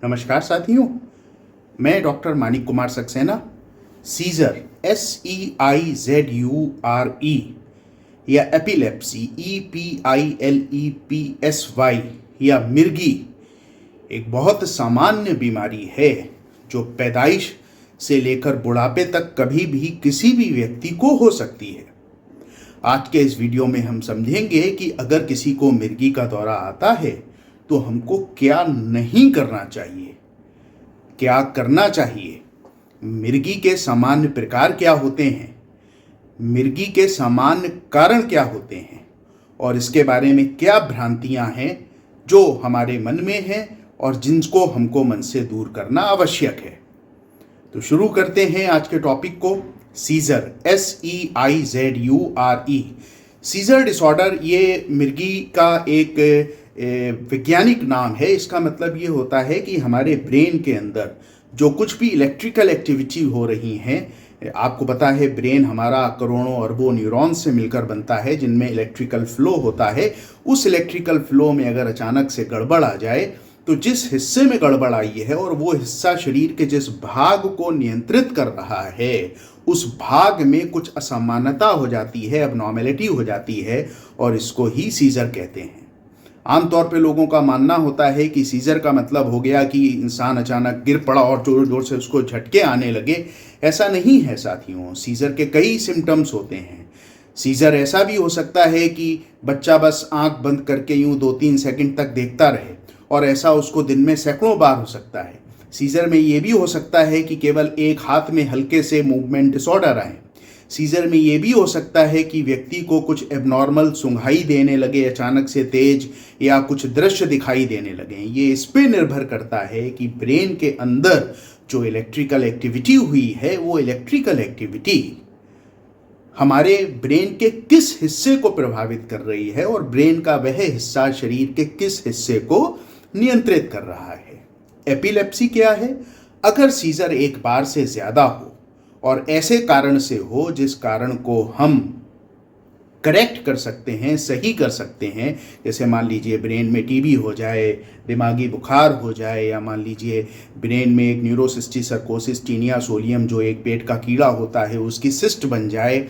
नमस्कार साथियों, मैं doctor Manik Kumar Saxena. Seizure SEIZURE या एपिलेप्सी EPILEPSY या मिर्गी एक बहुत सामान्य बीमारी है जो पैदाइश से लेकर बुढ़ापे तक कभी भी किसी भी व्यक्ति को हो सकती है। आज के इस वीडियो में हम समझेंगे कि अगर किसी को मिर्गी का दौरा आता है तो हमको क्या नहीं करना चाहिए, क्या करना चाहिए, मिर्गी के सामान्य प्रकार क्या होते हैं, मिर्गी के सामान्य कारण क्या होते हैं और इसके बारे में क्या भ्रांतियां हैं जो हमारे मन में हैं और जिनको हमको मन से दूर करना आवश्यक है। तो शुरू करते हैं आज के टॉपिक को। सीजर SEIZURE सीजर डिसऑर्डर ये मिर्गी का एक वैज्ञानिक नाम है। इसका मतलब ये होता है कि हमारे ब्रेन के अंदर जो कुछ भी इलेक्ट्रिकल एक्टिविटी हो रही है, आपको पता है ब्रेन हमारा करोड़ों अरबों न्यूरॉन्स से मिलकर बनता है जिनमें इलेक्ट्रिकल फ्लो होता है। उस इलेक्ट्रिकल फ्लो में अगर अचानक से गड़बड़ आ जाए तो जिस हिस्से में गड़बड़ आई है और वो हिस्सा शरीर के जिस भाग को नियंत्रित कर रहा है उस भाग में कुछ असामान्यता हो जाती है, एबनॉर्मेलिटी हो जाती है और इसको ही सीजर कहते हैं। आमतौर पे लोगों का मानना होता है कि सीजर का मतलब हो गया कि इंसान अचानक गिर पड़ा और जोर जोर से उसको झटके आने लगे। ऐसा नहीं है साथियों, सीजर के कई सिम्टम्स होते हैं। सीजर ऐसा भी हो सकता है कि बच्चा बस आंख बंद करके यूं 2-3 सेकंड तक देखता रहे और ऐसा उसको दिन में सैकड़ों बार हो सकता है। सीजर में ये भी हो सकता है कि केवल एक हाथ में हल्के से मूवमेंट डिसऑर्डर आए। सीजर में ये भी हो सकता है कि व्यक्ति को कुछ एबनॉर्मल सुंघाई देने लगे, अचानक से तेज, या कुछ दृश्य दिखाई देने लगे। ये इस पे निर्भर करता है कि ब्रेन के अंदर जो इलेक्ट्रिकल एक्टिविटी हुई है वो इलेक्ट्रिकल एक्टिविटी हमारे ब्रेन के किस हिस्से को प्रभावित कर रही है और ब्रेन का वह हिस्सा शरीर के किस हिस्से को नियंत्रित कर रहा है। एपिलेप्सी क्या है? अगर सीजर एक बार से ज्यादा हो और ऐसे कारण से हो जिस कारण को हम करेक्ट कर सकते हैं, सही कर सकते हैं, जैसे मान लीजिए ब्रेन में टीबी हो जाए, दिमागी बुखार हो जाए, या मान लीजिए ब्रेन में एक न्यूरोसिस्टिक सर्कोसिस टीनिया सोलियम जो एक पेट का कीड़ा होता है उसकी सिस्ट बन जाए।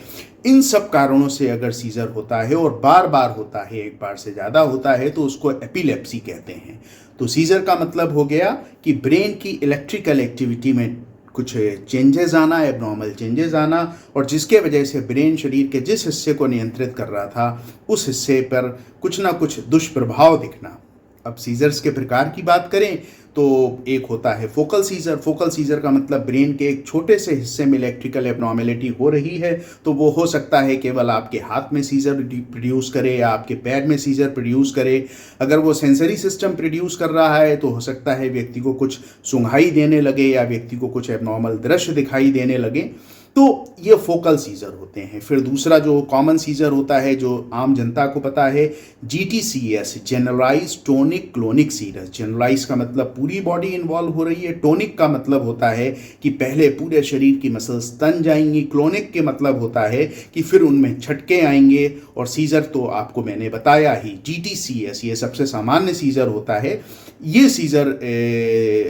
इन सब कारणों से अगर सीजर होता है और बार बार होता है, एक बार से ज़्यादा होता है, तो उसको एपिलेप्सी कहते हैं। तो सीजर का मतलब हो गया कि ब्रेन की इलेक्ट्रिकल एक्टिविटी में कुछ चेंजेस आना, एबनॉर्मल चेंजेस आना, और जिसके वजह से ब्रेन शरीर के जिस हिस्से को नियंत्रित कर रहा था उस हिस्से पर कुछ ना कुछ दुष्प्रभाव दिखना। अब सीजर्स के प्रकार की बात करें तो एक होता है फोकल सीजर। फोकल सीजर का मतलब ब्रेन के एक छोटे से हिस्से में इलेक्ट्रिकल एबनॉर्मेलिटी हो रही है, तो वो हो सकता है केवल आपके हाथ में सीजर प्रोड्यूस करे या आपके पैर में सीजर प्रोड्यूस करे। अगर वो सेंसरी सिस्टम प्रोड्यूस कर रहा है तो हो सकता है व्यक्ति को कुछ सुंघाई देने लगे या व्यक्ति को कुछ एबनॉर्मल दृश्य दिखाई देने लगे, तो ये फोकल सीजर होते हैं। फिर दूसरा जो कॉमन सीजर होता है जो आम जनता को पता है, GTCS, generalize tonic clonic seizure. Generalize का मतलब पूरी बॉडी इन्वॉल्व हो रही है, टोनिक का मतलब होता है कि पहले पूरे शरीर की मसल्स तन जाएंगी, क्लोनिक के मतलब होता है कि फिर उनमें झटके आएंगे, और सीजर तो आपको मैंने बताया ही, GTCS ये सबसे सामान्य सीजर होता है। ये सीजर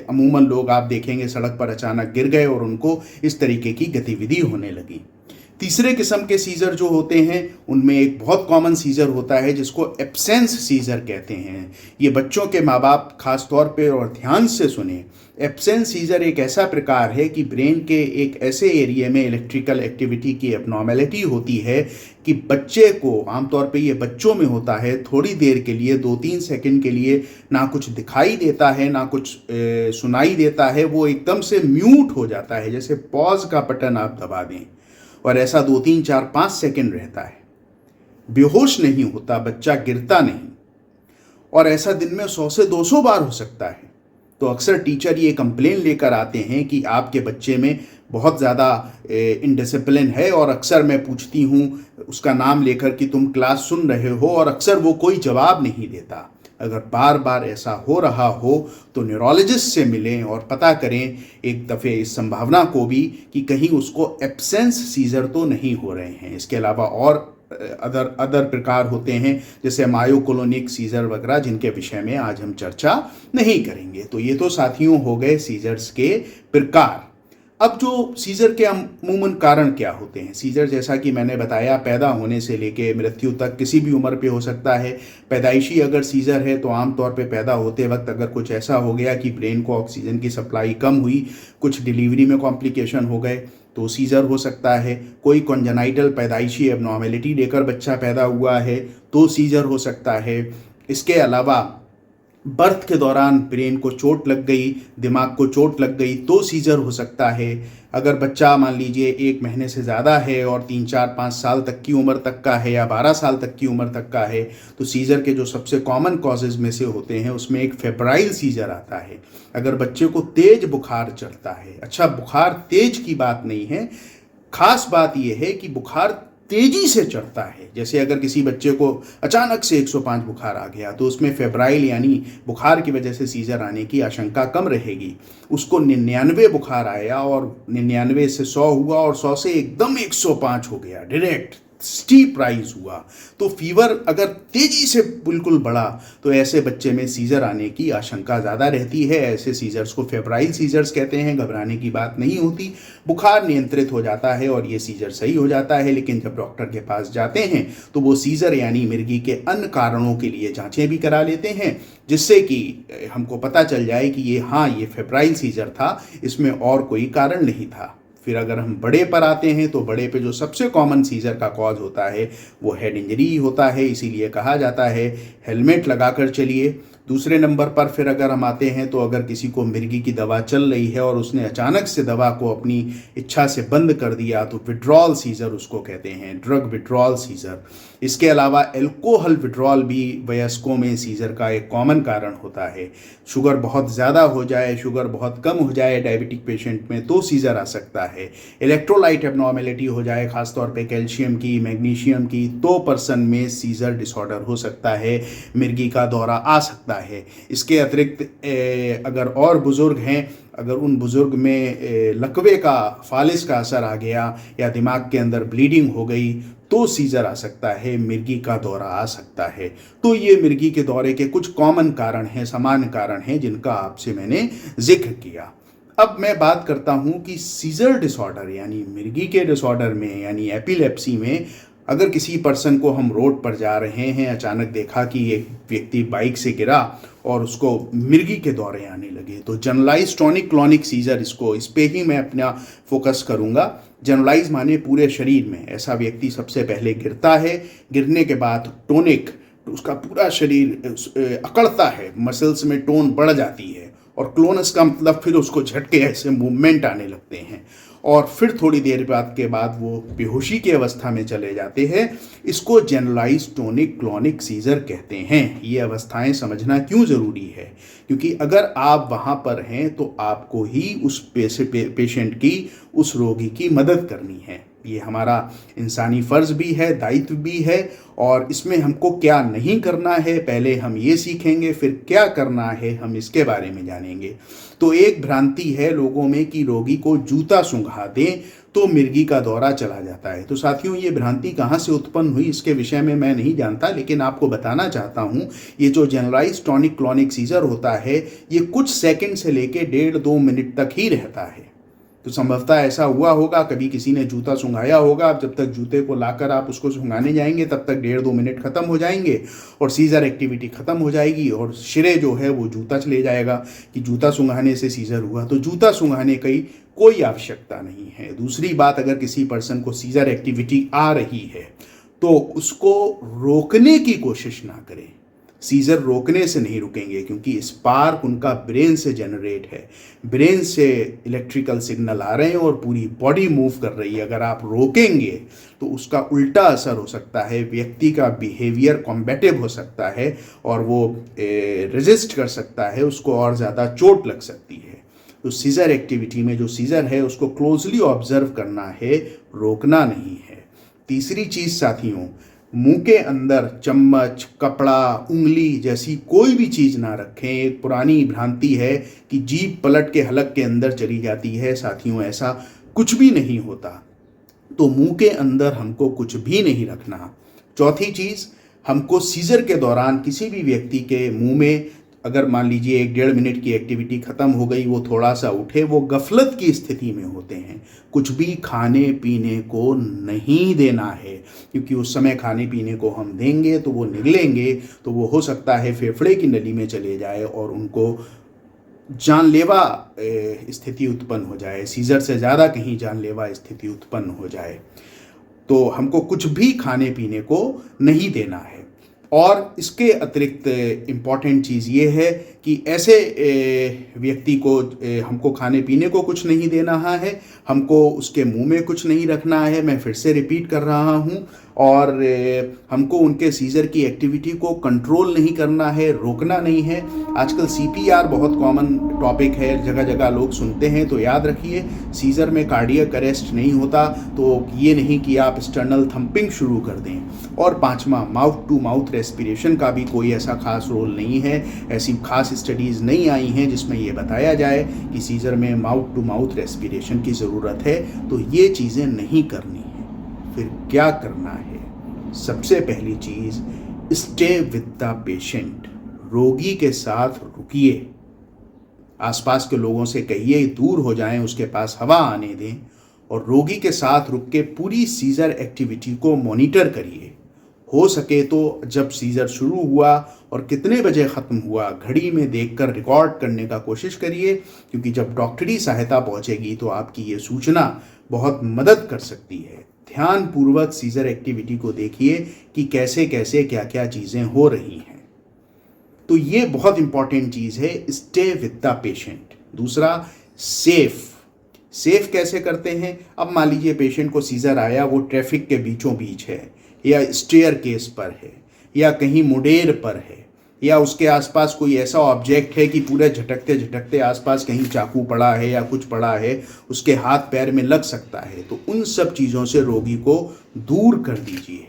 अमूमन लोग आप देखेंगे सड़क पर अचानक गिर गए और उनको इस तरीके की गतिविधि होने लगी। तीसरे किस्म के सीजर जो होते हैं उनमें एक बहुत कॉमन सीजर होता है जिसको एब्सेंस सीजर कहते हैं। ये बच्चों के माँ बाप खास तौर पे और ध्यान से सुने, एब्सेंस सीजर एक ऐसा प्रकार है कि ब्रेन के एक ऐसे एरिया में इलेक्ट्रिकल एक्टिविटी की एबनॉर्मेलिटी होती है कि बच्चे को, आमतौर पे ये बच्चों में होता है, थोड़ी देर के लिए 2-3 सेकंड के लिए ना कुछ दिखाई देता है ना कुछ सुनाई देता है, वो एकदम से म्यूट हो जाता है, जैसे पॉज का बटन आप दबा दें, और ऐसा 2-3-4-5 सेकंड रहता है। बेहोश नहीं होता, बच्चा गिरता नहीं, और ऐसा दिन में 100 से 200 बार हो सकता है। तो अक्सर टीचर ये कंप्लेन लेकर आते हैं कि आपके बच्चे में बहुत ज़्यादा इनडिसिप्लिन है, और अक्सर मैं पूछती हूँ उसका नाम लेकर कि तुम क्लास सुन रहे हो, और अक्सर वो कोई जवाब नहीं देता। अगर बार बार ऐसा हो रहा हो तो न्यूरोलॉजिस्ट से मिलें और पता करें एक दफ़े इस संभावना को भी कि कहीं उसको एब्सेंस सीजर तो नहीं हो रहे हैं। इसके अलावा और अदर अदर प्रकार होते हैं, जैसे मायोकोलोनिक सीजर वगैरह, जिनके विषय में आज हम चर्चा नहीं करेंगे। तो ये तो साथियों हो गए सीजर्स के प्रकार। अब जो सीजर के अमूमन कारण क्या होते हैं? सीजर जैसा कि मैंने बताया पैदा होने से लेके मृत्यु तक किसी भी उम्र पे हो सकता है। पैदाइशी अगर सीजर है तो आमतौर पे पैदा होते वक्त अगर कुछ ऐसा हो गया कि ब्रेन को ऑक्सीजन की सप्लाई कम हुई, कुछ डिलीवरी में कॉम्प्लिकेशन हो गए, तो सीजर हो सकता है। कोई कॉन्जेनाइटल पैदाइशी एबनॉर्मेलिटी लेकर बच्चा पैदा हुआ है तो सीजर हो सकता है। इसके अलावा बर्थ के दौरान ब्रेन को चोट लग गई, दिमाग को चोट लग गई तो सीजर हो सकता है। अगर बच्चा मान लीजिए 1 महीने से ज़्यादा है और 3, 4, 5 साल तक की उम्र तक का है या 12 साल तक की उम्र तक का है, तो सीजर के जो सबसे कॉमन कॉजेज़ में से होते हैं उसमें एक फेब्राइल सीजर आता है। अगर बच्चे को तेज बुखार चढ़ता है, अच्छा बुखार तेज की बात नहीं है, खास बात यह है कि बुखार तेजी से चढ़ता है। जैसे अगर किसी बच्चे को अचानक से 105 बुखार आ गया तो उसमें फेब्राइल यानी बुखार की वजह से सीजर आने की आशंका कम रहेगी। उसको 99 बुखार आया और 99 से 100 हुआ और 100 से एकदम 105 हो गया, डायरेक्ट स्टीप राइज हुआ, तो फीवर अगर तेजी से बिल्कुल बढ़ा तो ऐसे बच्चे में सीजर आने की आशंका ज़्यादा रहती है। ऐसे सीजर्स को फेब्राइल सीजर्स कहते हैं। घबराने की बात नहीं होती, बुखार नियंत्रित हो जाता है और ये सीजर सही हो जाता है। लेकिन जब डॉक्टर के पास जाते हैं तो वो सीजर यानी मिर्गी के अन्य कारणों के लिए जांचें भी करा लेते हैं, जिससे कि हमको पता चल जाए कि ये फेब्राइल सीजर था, इसमें और कोई कारण नहीं था। फिर अगर हम बड़े पर आते हैं तो बड़े पे जो सबसे कॉमन सीजर का कॉज होता है वो हेड इंजरी होता है, इसीलिए कहा जाता है हेलमेट लगाकर चलिए। दूसरे नंबर पर फिर अगर हम आते हैं तो अगर किसी को मिर्गी की दवा चल रही है और उसने अचानक से दवा को अपनी इच्छा से बंद कर दिया तो विड्रॉल सीजर उसको कहते हैं, ड्रग विड्रॉल सीजर। इसके अलावा एल्कोहल विड्रॉल भी वयस्कों में सीजर का एक कॉमन कारण होता है। शुगर बहुत ज़्यादा हो जाए, शुगर बहुत कम हो जाए डायबिटिक पेशेंट में तो सीजर आ सकता है। इलेक्ट्रोलाइट एबनॉर्मेलिटी हो जाए, खासतौर पे कैल्शियम की, मैग्नीशियम की, तो पर्सन में सीजर डिसऑर्डर हो सकता है, मिर्गी का दौरा आ सकता है। इसके अतिरिक्त अगर और बुज़ुर्ग हैं, अगर उन बुज़ुर्ग में लकवे का, फालिस का असर आ गया या दिमाग के अंदर ब्लीडिंग हो गई तो सीजर आ सकता है, मिर्गी का दौरा आ सकता है। तो ये मिर्गी के दौरे के कुछ कॉमन कारण हैं, सामान्य कारण हैं जिनका आपसे मैंने जिक्र किया। अब मैं बात करता हूँ कि सीजर डिसऑर्डर यानी मिर्गी के डिसऑर्डर में यानी एपिलेप्सी में अगर किसी पर्सन को हम रोड पर जा रहे हैं, अचानक देखा कि एक व्यक्ति बाइक से गिरा और उसको मिर्गी के दौरे आने लगे, तो जनरलाइज टॉनिक क्लॉनिक सीजर, इस पे ही मैं अपना फोकस करूंगा। जनरलाइज माने पूरे शरीर में। ऐसा व्यक्ति सबसे पहले गिरता है, गिरने के बाद टोनिक, उसका पूरा शरीर अकड़ता है, मसल्स में टोन बढ़ जाती है, और क्लोनस का मतलब फिर उसको झटके ऐसे मूवमेंट आने लगते हैं और फिर थोड़ी देर के बाद वो बेहोशी की अवस्था में चले जाते हैं। इसको जनरलाइज टोनिक क्लॉनिक सीजर कहते हैं। ये अवस्थाएं समझना क्यों ज़रूरी है? क्योंकि अगर आप वहाँ पर हैं तो आपको ही उस पेशेंट की, उस रोगी की मदद करनी है। ये हमारा इंसानी फ़र्ज़ भी है, दायित्व भी है, और इसमें हमको क्या नहीं करना है पहले हम ये सीखेंगे, फिर क्या करना है हम इसके बारे में जानेंगे। तो एक भ्रांति है लोगों में कि रोगी को जूता सूंघा दें तो मिर्गी का दौरा चला जाता है। तो साथियों, ये भ्रांति कहाँ से उत्पन्न हुई इसके विषय में मैं नहीं जानता, लेकिन आपको बताना चाहता हूँ ये जो जनरलाइज टॉनिक क्लॉनिक सीजर होता है ये कुछ सेकंड से लेके 1.5-2 मिनट तक ही रहता है। तो संभवतः ऐसा हुआ होगा, कभी किसी ने जूता सूंघाया होगा, जब तक जूते को लाकर आप उसको सूंघाने जाएंगे तब तक 1.5-2 मिनट खत्म हो जाएंगे और सीजर एक्टिविटी खत्म हो जाएगी और श्रेय जो है वो जूता चले जाएगा कि जूता सूंघाने से सीजर हुआ। तो जूता सूंघाने की कोई आवश्यकता नहीं है। दूसरी बात, अगर किसी पर्सन को सीजर एक्टिविटी आ रही है तो उसको रोकने की कोशिश ना करें। सीजर रोकने से नहीं रुकेंगे क्योंकि स्पार्क उनका ब्रेन से जनरेट है, ब्रेन से इलेक्ट्रिकल सिग्नल आ रहे हैं और पूरी बॉडी मूव कर रही है। अगर आप रोकेंगे तो उसका उल्टा असर हो सकता है, व्यक्ति का बिहेवियर कॉम्बेटिव हो सकता है और वो रेजिस्ट कर सकता है, उसको और ज़्यादा चोट लग सकती है। तो सीजर एक्टिविटी में जो सीजर है उसको क्लोजली ऑब्जर्व करना है, रोकना नहीं है। तीसरी चीज़ साथियों, मुंह के अंदर चम्मच, कपड़ा, उंगली जैसी कोई भी चीज़ ना रखें। एक पुरानी भ्रांति है कि जीभ पलट के हलक के अंदर चली जाती है। साथियों, ऐसा कुछ भी नहीं होता। तो मुंह के अंदर हमको कुछ भी नहीं रखना। चौथी चीज़, हमको सीजर के दौरान किसी भी व्यक्ति के मुंह में, अगर मान लीजिए 1-1.5 मिनट की एक्टिविटी ख़त्म हो गई, वो थोड़ा सा उठे, वो गफलत की स्थिति में होते हैं, कुछ भी खाने पीने को नहीं देना है, क्योंकि उस समय खाने पीने को हम देंगे तो वो निगलेंगे, तो वो हो सकता है फेफड़े की नली में चले जाए और उनको जानलेवा स्थिति उत्पन्न हो जाए, सीजर से ज़्यादा कहीं जानलेवा स्थिति उत्पन्न हो जाए। तो हमको कुछ भी खाने पीने को नहीं देना है। और इसके अतिरिक्त इम्पॉर्टेंट चीज़ ये है कि ऐसे व्यक्ति को हमको खाने पीने को कुछ नहीं देना है, हमको उसके मुंह में कुछ नहीं रखना है, मैं फिर से रिपीट कर रहा हूँ, और हमको उनके सीजर की एक्टिविटी को कंट्रोल नहीं करना है, रोकना नहीं है। आजकल CPR बहुत कॉमन टॉपिक है, जगह जगह लोग सुनते हैं, तो याद रखिए सीजर में कार्डियक अरेस्ट नहीं होता, तो ये नहीं कि आप एक्सटर्नल थंपिंग शुरू कर दें। और पांचवा, माउथ टू माउथ रेस्पिरेशन का भी कोई ऐसा खास रोल नहीं है, ऐसी खास स्टडीज़ नहीं आई हैं जिसमें ये बताया जाए कि सीजर में माउथ टू माउथ रेस्पिरेशन की ज़रूरत है। तो ये चीज़ें नहीं करनी है। फिर क्या करना है? सबसे पहली चीज़, स्टे विद द पेशेंट, रोगी के साथ रुकिए, आसपास के लोगों से कहिए दूर हो जाएं, उसके पास हवा आने दें, और रोगी के साथ रुक के पूरी सीजर एक्टिविटी को मॉनिटर करिए। हो सके तो जब सीजर शुरू हुआ और कितने बजे ख़त्म हुआ, घड़ी में देखकर रिकॉर्ड करने का कोशिश करिए, क्योंकि जब डॉक्टरी सहायता पहुंचेगी तो आपकी ये सूचना बहुत मदद कर सकती है। ध्यानपूर्वक सीजर एक्टिविटी को देखिए कि कैसे कैसे क्या क्या चीज़ें हो रही हैं। तो ये बहुत इंपॉर्टेंट चीज़ है, स्टे विद द पेशेंट। दूसरा, सेफ कैसे करते हैं? अब मान लीजिए पेशेंट को सीजर आया, वो ट्रैफिक के बीचों बीच है, या स्टेयर केस पर है, या कहीं मुडेर पर है, या उसके आसपास कोई ऐसा ऑब्जेक्ट है कि पूरे झटकते झटकते आसपास कहीं चाकू पड़ा है या कुछ पड़ा है, उसके हाथ पैर में लग सकता है, तो उन सब चीज़ों से रोगी को दूर कर दीजिए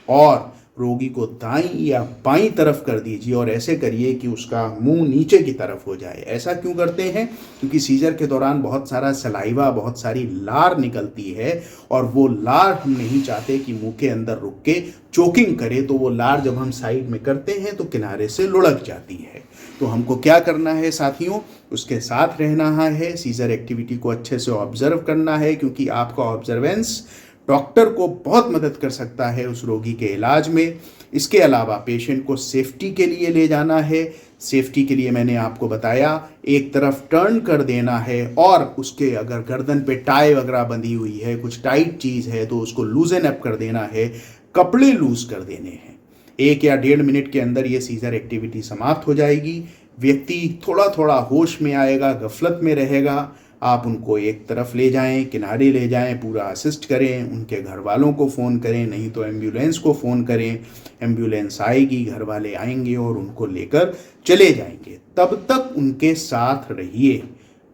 और रोगी को दाईं या बाईं तरफ कर दीजिए, और ऐसे करिए कि उसका मुंह नीचे की तरफ हो जाए। ऐसा क्यों करते हैं? क्योंकि सीजर के दौरान बहुत सारा सलाइवा, बहुत सारी लार निकलती है, और वो लार हम नहीं चाहते कि मुंह के अंदर रुक के चोकिंग करे, तो वो लार जब हम साइड में करते हैं तो किनारे से लुढ़क जाती है। तो हमको क्या करना है साथियों? उसके साथ रहना है, सीजर एक्टिविटी को अच्छे से ऑब्जर्व करना है, क्योंकि आपका ऑब्जर्वेंस डॉक्टर को बहुत मदद कर सकता है उस रोगी के इलाज में। इसके अलावा पेशेंट को सेफ्टी के लिए ले जाना है। सेफ्टी के लिए मैंने आपको बताया, एक तरफ टर्न कर देना है, और उसके अगर गर्दन पे टाई वगैरह बंधी हुई है, कुछ टाइट चीज़ है, तो उसको लूजन अप कर देना है, कपड़े लूज कर देने हैं। 1 या 1.5 मिनट के अंदर ये सीजर एक्टिविटी समाप्त हो जाएगी। व्यक्ति थोड़ा थोड़ा होश में आएगा, गफलत में रहेगा। आप उनको एक तरफ ले जाएं, किनारे ले जाएं, पूरा असिस्ट करें, उनके घर वालों को फ़ोन करें, नहीं तो एम्बुलेंस को फ़ोन करें। एम्बुलेंस आएगी, घर वाले आएंगे और उनको लेकर चले जाएंगे। तब तक उनके साथ रहिए।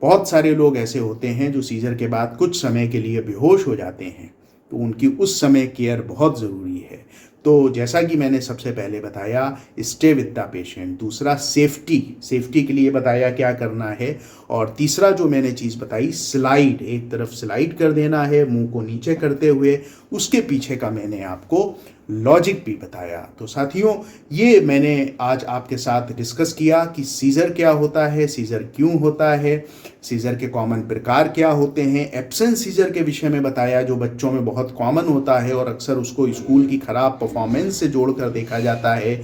बहुत सारे लोग ऐसे होते हैं जो सीजर के बाद कुछ समय के लिए बेहोश हो जाते हैं, तो उनकी उस समय केयर बहुत ज़रूरी है। तो जैसा कि मैंने सबसे पहले बताया, स्टे विद द पेशेंट। दूसरा, सेफ्टी के लिए बताया क्या करना है। और तीसरा जो मैंने चीज़ बताई, स्लाइड, एक तरफ स्लाइड कर देना है मुंह को नीचे करते हुए। उसके पीछे का मैंने आपको लॉजिक भी बताया। तो साथियों, ये मैंने आज आपके साथ डिस्कस किया कि सीजर क्या होता है, सीजर क्यों होता है, सीजर के कॉमन प्रकार क्या होते हैं। एब्सेंस सीजर के विषय में बताया, जो बच्चों में बहुत कॉमन होता है और अक्सर उसको स्कूल की खराब परफॉर्मेंस से जोड़कर देखा जाता है।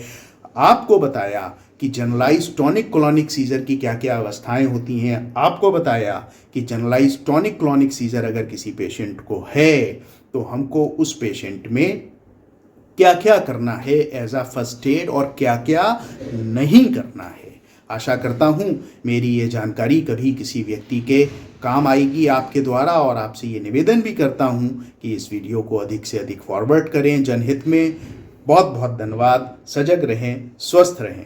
आपको बताया कि जनरलाइज टॉनिक क्लॉनिक सीजर की क्या क्या अवस्थाएं होती हैं। आपको बताया कि जनरलाइज टॉनिक क्लॉनिक सीजर अगर किसी पेशेंट को है तो हमको उस पेशेंट में क्या क्या करना है एज अ फर्स्ट एड, और क्या क्या नहीं करना है। आशा करता हूँ मेरी ये जानकारी कभी किसी व्यक्ति के काम आएगी आपके द्वारा, और आपसे ये निवेदन भी करता हूँ कि इस वीडियो को अधिक से अधिक फॉरवर्ड करें जनहित में। बहुत बहुत धन्यवाद। सजग रहें, स्वस्थ रहें।